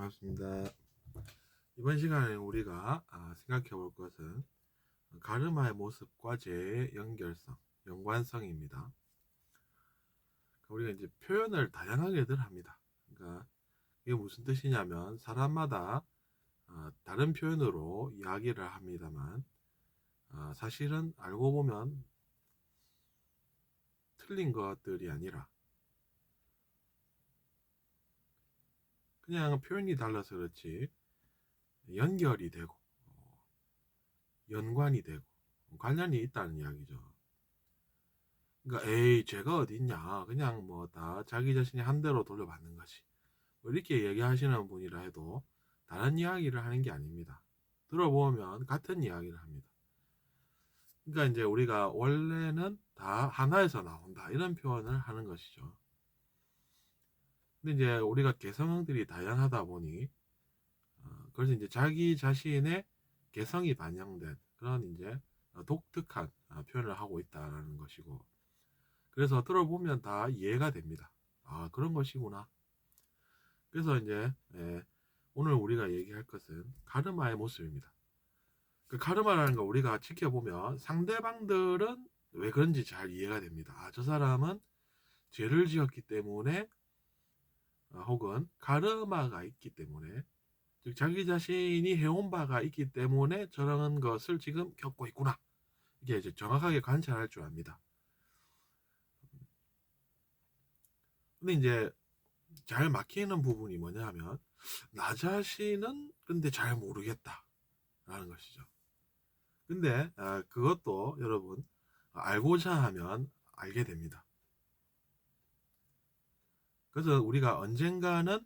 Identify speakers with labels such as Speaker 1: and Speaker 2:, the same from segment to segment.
Speaker 1: 반갑습니다. 이번 시간에 우리가 생각해 볼 것은 가르마의 모습과 죄의 연결성, 연관성입니다. 우리가 이제 표현을 다양하게들 합니다. 그러니까 이게 무슨 뜻이냐면 사람마다 다른 표현으로 이야기를 합니다만 사실은 알고 보면 틀린 것들이 아니라 그냥 표현이 달라서 그렇지 연결이 되고 연관이 되고 관련이 있다는 이야기죠. 그러니까 에이 죄가 어디 있냐 그냥 뭐 다 자기 자신이 한 대로 돌려받는 것이 뭐 이렇게 얘기하시는 분이라 해도 다른 이야기를 하는 게 아닙니다. 들어보면 같은 이야기를 합니다. 그러니까 이제 우리가 원래는 다 하나에서 나온다 이런 표현을 하는 것이죠. 근데 이제 우리가 개성들이 다양하다 보니 그래서 이제 자기 자신의 개성이 반영된 그런 이제 독특한 표현을 하고 있다는 것이고, 그래서 들어보면 다 이해가 됩니다. 아, 그런 것이구나. 그래서 이제 오늘 우리가 얘기할 것은 카르마의 모습입니다. 그 카르마라는 거 우리가 지켜보면 상대방들은 왜 그런지 잘 이해가 됩니다. 아, 저 사람은 죄를 지었기 때문에 혹은 카르마가 있기 때문에, 즉 자기 자신이 해온 바가 있기 때문에 저런 것을 지금 겪고 있구나. 이게 이제 정확하게 관찰할 줄 압니다. 근데 이제 잘 막히는 부분이 뭐냐 하면 나 자신은 근데 잘 모르겠다 라는 것이죠. 근데 그것도 여러분 알고자 하면 알게 됩니다. 그래서 우리가 언젠가는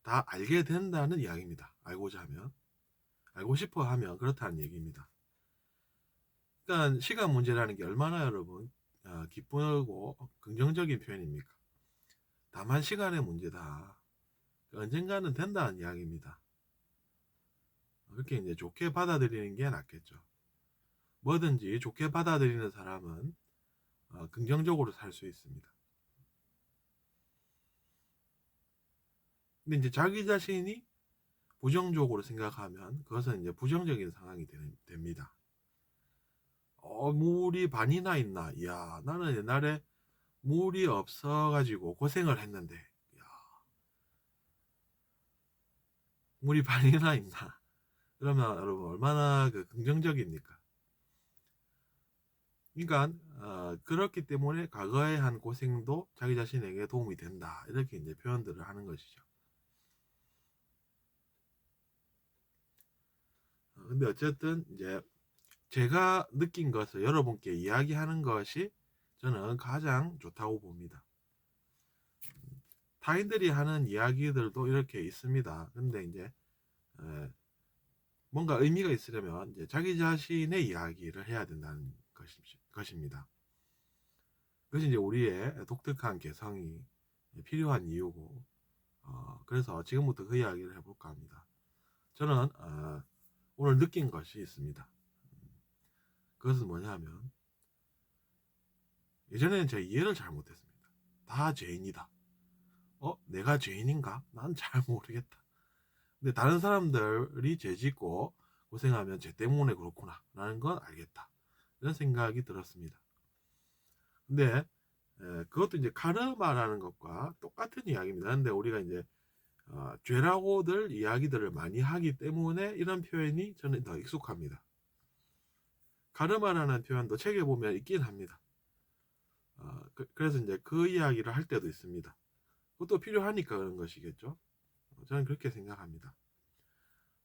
Speaker 1: 다 알게 된다는 이야기입니다. 알고자 하면, 알고 싶어 하면 그렇다는 얘기입니다. 그러니까 시간 문제라는 게 얼마나 여러분 기쁘고 긍정적인 표현입니까? 다만 시간의 문제다. 언젠가는 된다는 이야기입니다. 그렇게 이제 좋게 받아들이는 게 낫겠죠. 뭐든지 좋게 받아들이는 사람은 긍정적으로 살 수 있습니다. 근데 이제 자기 자신이 부정적으로 생각하면 그것은 이제 부정적인 상황이 됩니다. 물이 반이나 있나? 이야, 나는 옛날에 물이 없어가지고 고생을 했는데, 이야, 물이 반이나 있나? 그러면 여러분 얼마나 긍정적입니까? 그러니까 그렇기 때문에 과거에 한 고생도 자기 자신에게 도움이 된다. 이렇게 이제 표현들을 하는 것이죠. 근데 어쨌든 이제 제가 느낀 것을 여러분께 이야기하는 것이 저는 가장 좋다고 봅니다. 타인들이 하는 이야기들도 이렇게 있습니다. 근데 이제 뭔가 의미가 있으려면 이제 자기 자신의 이야기를 해야 된다는 것입니다. 그것이 이제 우리의 독특한 개성이 필요한 이유고, 그래서 지금부터 그 이야기를 해볼까 합니다. 저는 오늘 느낀 것이 있습니다. 그것은 뭐냐면 예전에는 제가 이해를 잘 못했습니다. 다 죄인이다. 내가 죄인인가? 난 잘 모르겠다. 근데 다른 사람들이 죄 짓고 고생하면 죄 때문에 그렇구나 라는 건 알겠다. 이런 생각이 들었습니다. 근데 그것도 이제 카르마라는 것과 똑같은 이야기입니다. 근데 우리가 이제 죄라고들 이야기들을 많이 하기 때문에 이런 표현이 저는 더 익숙합니다. 카르마라는 표현도 책에 보면 있긴 합니다. 그래서 이제 그 이야기를 할 때도 있습니다. 그것도 필요하니까 그런 것이겠죠. 저는 그렇게 생각합니다.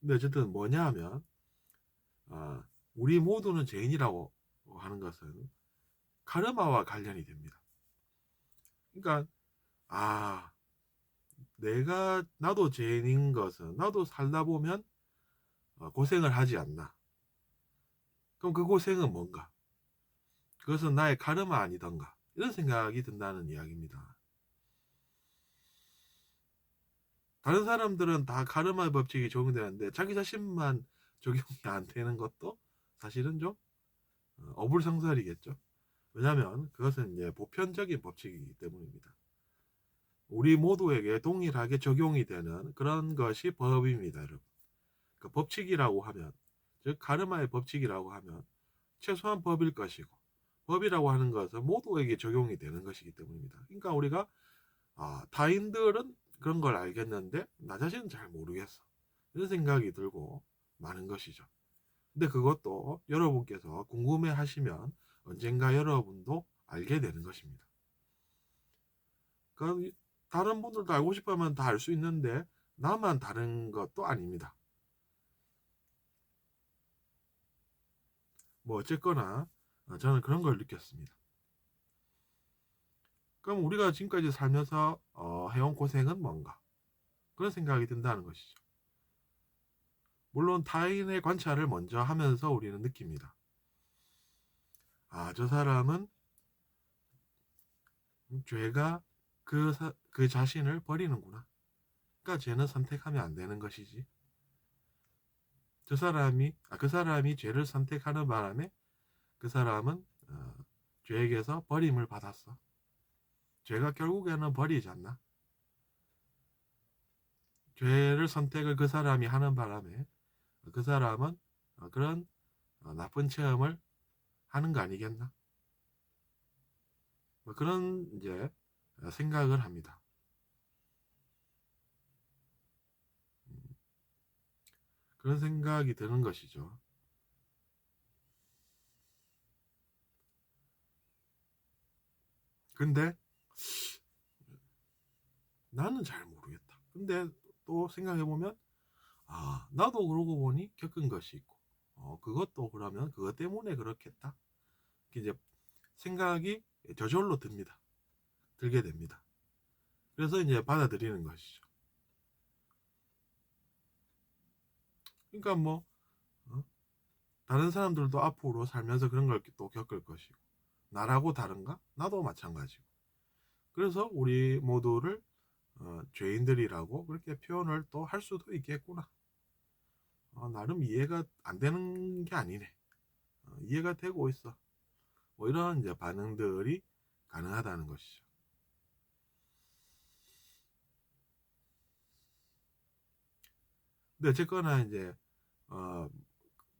Speaker 1: 근데 어쨌든 뭐냐 하면 우리 모두는 죄인이라고 하는 것은 카르마와 관련이 됩니다. 그러니까 나도 죄인인 것은 나도 살다 보면 고생을 하지 않나. 그럼 그 고생은 뭔가? 그것은 나의 카르마 아니던가? 이런 생각이 든다는 이야기입니다. 다른 사람들은 다 카르마 법칙이 적용되는데 자기 자신만 적용이 안 되는 것도 사실은 좀 어불성설이겠죠. 왜냐하면 그것은 이제 보편적인 법칙이기 때문입니다. 우리 모두에게 동일하게 적용이 되는 그런 것이 법입니다, 여러분. 그 법칙이라고 하면, 즉 카르마의 법칙이라고 하면 최소한 법일 것이고, 법이라고 하는 것은 모두에게 적용이 되는 것이기 때문입니다. 그러니까 우리가 타인들은 그런 걸 알겠는데 나 자신은 잘 모르겠어, 이런 생각이 들고 많은 것이죠. 근데 그것도 여러분께서 궁금해 하시면 언젠가 여러분도 알게 되는 것입니다. 그러니까 다른 분들도 알고 싶으면 다 알 수 있는데 나만 다른 것도 아닙니다. 뭐 어쨌거나 저는 그런 걸 느꼈습니다. 그럼 우리가 지금까지 살면서 해온 고생은 뭔가, 그런 생각이 든다는 것이죠. 물론 타인의 관찰을 먼저 하면서 우리는 느낍니다. 저 사람은 죄가 그 자신을 버리는구나. 그러니까 쟤는 선택하면 안 되는 것이지. 그 사람이 죄를 선택하는 바람에 그 사람은 죄에게서 버림을 받았어. 죄가 결국에는 버리지 않나? 죄를 선택을 그 사람이 하는 바람에 그 사람은 그런 나쁜 체험을 하는 거 아니겠나? 뭐 그런 이제 생각을 합니다. 그런 생각이 드는 것이죠. 근데 나는 잘 모르겠다. 근데 또 생각해보면 나도 그러고 보니 겪은 것이 있고 그것도 그러면 그것 때문에 그렇겠다. 이제 생각이 저절로 들게 됩니다. 그래서 이제 받아들이는 것이죠. 그러니까 뭐 다른 사람들도 앞으로 살면서 그런 걸 또 겪을 것이고, 나라고 다른가? 나도 마찬가지고. 그래서 우리 모두를 죄인들이라고 그렇게 표현을 또 할 수도 있겠구나. 나름 이해가 안 되는 게 아니네. 이해가 되고 있어. 뭐 이런 이제 반응들이 가능하다는 것이죠. 근데 어쨌거나 이제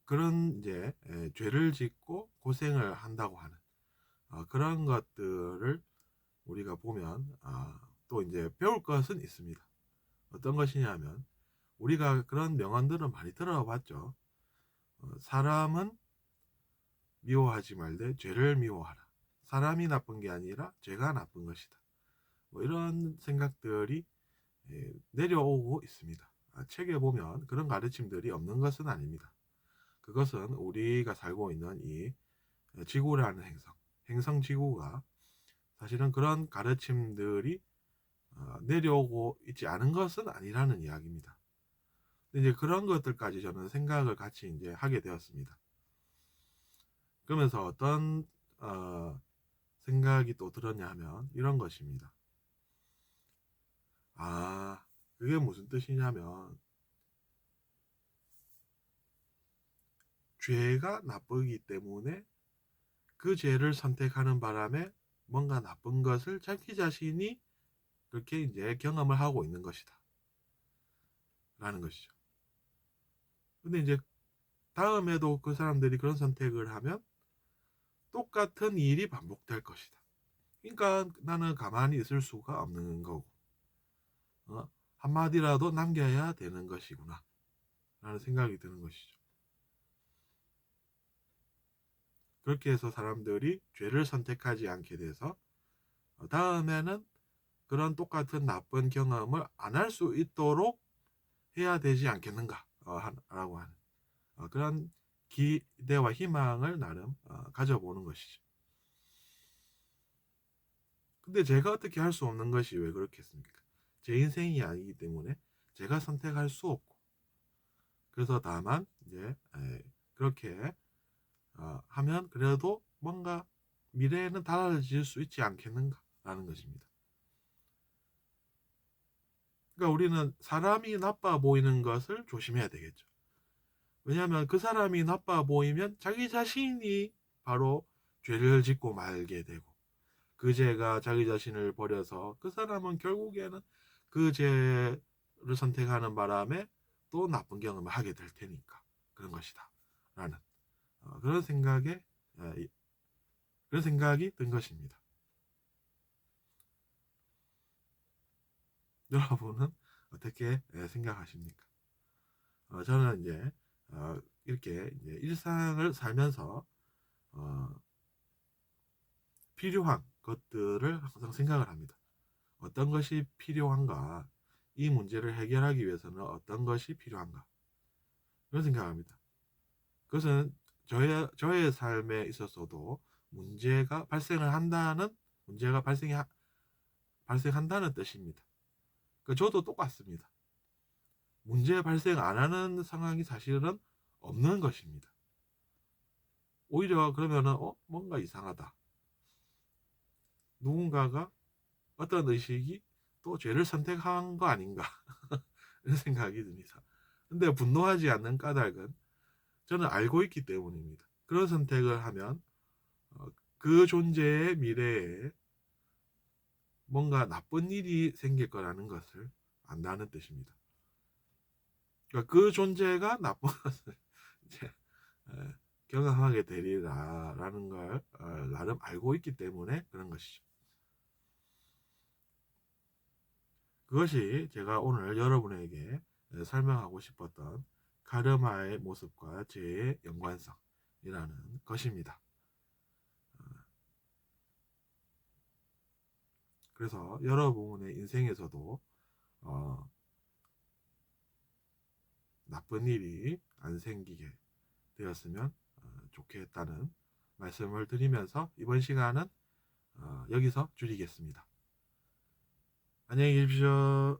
Speaker 1: 그런 이제 죄를 짓고 고생을 한다고 하는 그런 것들을 우리가 보면 또 이제 배울 것은 있습니다. 어떤 것이냐면 우리가 그런 명언들은 많이 들어봤죠. 사람은 미워하지 말되 죄를 미워하라. 사람이 나쁜 게 아니라 죄가 나쁜 것이다. 뭐 이런 생각들이 내려오고 있습니다. 책에 보면 그런 가르침들이 없는 것은 아닙니다. 그것은 우리가 살고 있는 이 지구라는 행성 지구가 사실은 그런 가르침들이 내려오고 있지 않은 것은 아니라는 이야기입니다. 근데 이제 그런 것들까지 저는 생각을 같이 이제 하게 되었습니다. 그러면서 어떤 생각이 또 들었냐 하면 이런 것입니다. 그게 무슨 뜻이냐면 죄가 나쁘기 때문에 그 죄를 선택하는 바람에 뭔가 나쁜 것을 자기 자신이 그렇게 이제 경험을 하고 있는 것이다 라는 것이죠. 근데 이제 다음에도 그 사람들이 그런 선택을 하면 똑같은 일이 반복될 것이다. 그러니까 나는 가만히 있을 수가 없는 거고 한마디라도 남겨야 되는 것이구나 라는 생각이 드는 것이죠. 그렇게 해서 사람들이 죄를 선택하지 않게 돼서 다음에는 그런 똑같은 나쁜 경험을 안 할 수 있도록 해야 되지 않겠는가 라고 하는 그런 기대와 희망을 나름 가져보는 것이죠. 근데 제가 어떻게 할 수 없는 것이 왜 그렇겠습니까? 제 인생이 아니기 때문에 제가 선택할 수 없고, 그래서 다만 이제 그렇게 하면 그래도 뭔가 미래에는 달라질 수 있지 않겠는가 라는 것입니다. 그러니까 우리는 사람이 나빠 보이는 것을 조심해야 되겠죠. 왜냐하면 그 사람이 나빠 보이면 자기 자신이 바로 죄를 짓고 말게 되고 그 죄가 자기 자신을 버려서 그 사람은 결국에는 그 죄를 선택하는 바람에 또 나쁜 경험을 하게 될 테니까 그런 것이다 라는 그런 생각이 든 것입니다. 여러분은 어떻게 생각하십니까? 저는 이제 이렇게 이제 일상을 살면서 필요한 것들을 항상 생각을 합니다. 어떤 것이 필요한가? 이 문제를 해결하기 위해서는 어떤 것이 필요한가? 그런 생각합니다. 그것은 저의 삶에 있어서도 문제가 발생한다는 뜻입니다. 저도 똑같습니다. 문제 발생 안 하는 상황이 사실은 없는 것입니다. 오히려 그러면은 뭔가 이상하다. 누군가가 어떤 의식이 또 죄를 선택한 거 아닌가 이런 생각이 듭니다. 근데 분노하지 않는 까닭은 저는 알고 있기 때문입니다. 그런 선택을 하면 그 존재의 미래에 뭔가 나쁜 일이 생길 거라는 것을 안다는 뜻입니다. 그러니까 그 존재가 나쁜 것을 이제 경험하게 되리라라는 걸 나름 알고 있기 때문에 그런 것이죠. 그것이 제가 오늘 여러분에게 설명하고 싶었던 카르마의 모습과 죄의 연관성이라는 것입니다. 그래서 여러분의 인생에서도 나쁜 일이 안 생기게 되었으면 좋겠다는 말씀을 드리면서 이번 시간은 여기서 줄이겠습니다. 안녕히 계십시오.